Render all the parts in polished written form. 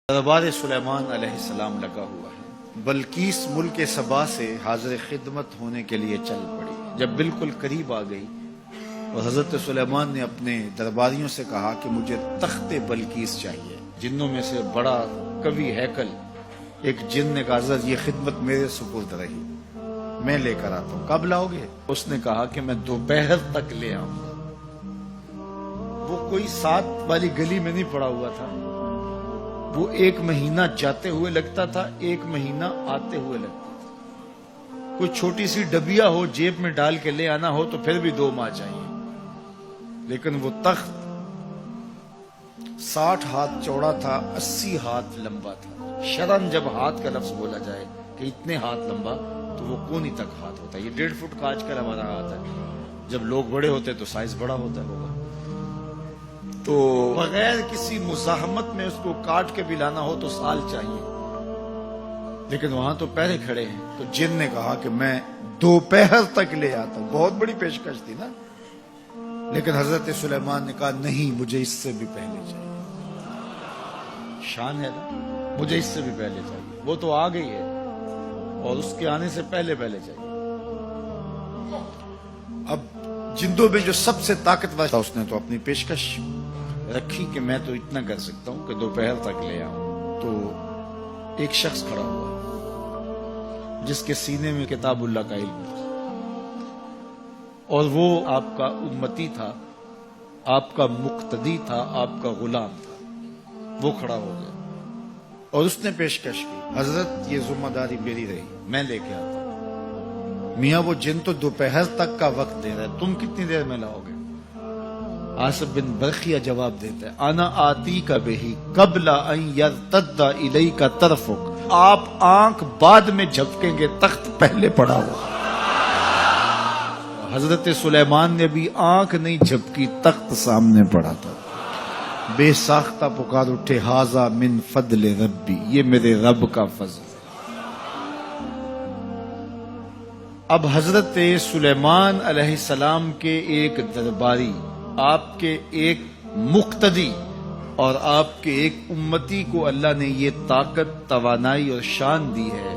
دربار سلیمان علیہ السلام لگا ہوا ہے۔ بلقیس ملک سبا سے حاضر خدمت ہونے کے لیے چل پڑی۔ جب بالکل قریب آ گئی اور حضرت سلیمان نے اپنے درباریوں سے کہا کہ مجھے تخت بلقیس چاہیے۔ جنوں میں سے بڑا قوی ہیکل ایک جن نے کہا حضرت یہ خدمت میرے سپرد رہی، میں لے کر آتا ہوں۔ کب لاؤ گے؟ اس نے کہا کہ میں دوپہر تک لے آؤں گا۔ وہ کوئی 7 والی گلی میں نہیں پڑا ہوا تھا، وہ 1 مہینہ جاتے ہوئے لگتا تھا، 1 مہینہ آتے ہوئے لگتا تھا۔ کوئی چھوٹی سی ڈبیا ہو جیب میں ڈال کے لے آنا ہو تو پھر بھی 2 ماہ چاہیے، لیکن وہ تخت 60 ہاتھ چوڑا تھا، 80 ہاتھ لمبا تھا۔ شرن جب ہاتھ کا لفظ بولا جائے کہ اتنے ہاتھ لمبا تو وہ کونی تک ہاتھ ہوتا ہے۔ یہ 1.5 فٹ کا آج کل ہمارا ہاتھ ہے، جب لوگ بڑے ہوتے تو سائز بڑا ہوتا ہوگا۔ تو بغیر کسی مزاحمت میں اس کو کاٹ کے بھی لانا ہو تو سال چاہیے، لیکن وہاں تو پہرے کھڑے ہیں۔ تو جن نے کہا کہ میں دوپہر تک لے آتا ہوں۔ بہت بڑی پیشکش تھی نا، لیکن حضرت سلیمان نے کہا نہیں، مجھے اس سے بھی پہلے چاہیے۔ شان ہے نا، مجھے اس سے بھی پہلے چاہیے۔ وہ تو آ گئی ہے اور اس کے آنے سے پہلے چاہیے۔ اب جندوں میں جو سب سے طاقتور تھا اس نے تو اپنی پیشکش رکھی کہ میں تو اتنا کر سکتا ہوں کہ دوپہر تک لے آؤں۔ تو ایک شخص کھڑا ہوا جس کے سینے میں کتاب اللہ کا علم تھا، اور وہ آپ کا امتی تھا، آپ کا مقتدی تھا، آپ کا غلام تھا۔ وہ کھڑا ہو گیا اور اس نے پیشکش کی، حضرت یہ ذمہ داری میری رہی، میں لے کے آتا ہوں۔ میاں وہ جن تو دوپہر تک کا وقت دے رہا ہے، تم کتنی دیر میں لاؤ گے؟ آصف بن برخیہ جواب دیتا ہے، انا آتی کا بہی قبل ان یرتد الیک طرفک۔ آپ آنکھ بعد میں جھپکیں گے، تخت پہلے پڑا ہوا۔ حضرت سلیمان نے بھی آنکھ نہیں جھپکی، تخت سامنے پڑا تھا۔ بے ساختہ پکار اٹھے، ھذا من فضل ربی، یہ میرے رب کا فضل۔ اب حضرت سلیمان علیہ السلام کے ایک درباری، آپ کے ایک مقتدی اور آپ کے ایک امتی کو اللہ نے یہ طاقت، توانائی اور شان دی ہے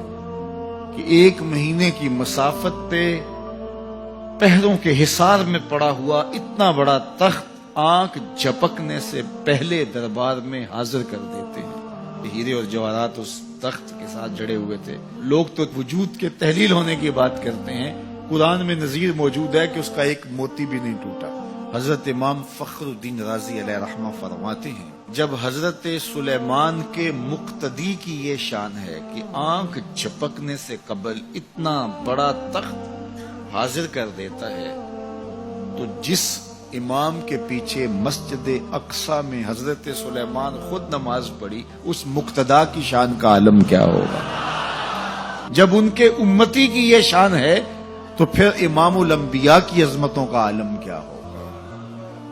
کہ 1 مہینے کی مسافت پہ پہروں کے حصار میں پڑا ہوا اتنا بڑا تخت آنکھ جھپکنے سے پہلے دربار میں حاضر کر دیتے ہیں۔ ہیرے اور جواہرات اس تخت کے ساتھ جڑے ہوئے تھے۔ لوگ تو وجود کے تحلیل ہونے کی بات کرتے ہیں، قرآن میں نظیر موجود ہے کہ اس کا ایک موتی بھی نہیں ٹوٹا۔ حضرت امام فخر الدین رازی علیہ رحمہ فرماتے ہیں، جب حضرت سلیمان کے مقتدی کی یہ شان ہے کہ آنکھ جھپکنے سے قبل اتنا بڑا تخت حاضر کر دیتا ہے، تو جس امام کے پیچھے مسجد اقصی میں حضرت سلیمان خود نماز پڑھی، اس مقتدا کی شان کا عالم کیا ہوگا؟ جب ان کے امتی کی یہ شان ہے تو پھر امام الانبیاء کی عظمتوں کا عالم کیا ہوگا؟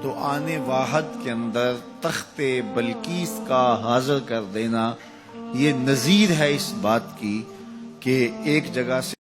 تو آنے واحد کے اندر تخت بلقیس کا حاضر کر دینا یہ نظیر ہے اس بات کی کہ ایک جگہ سے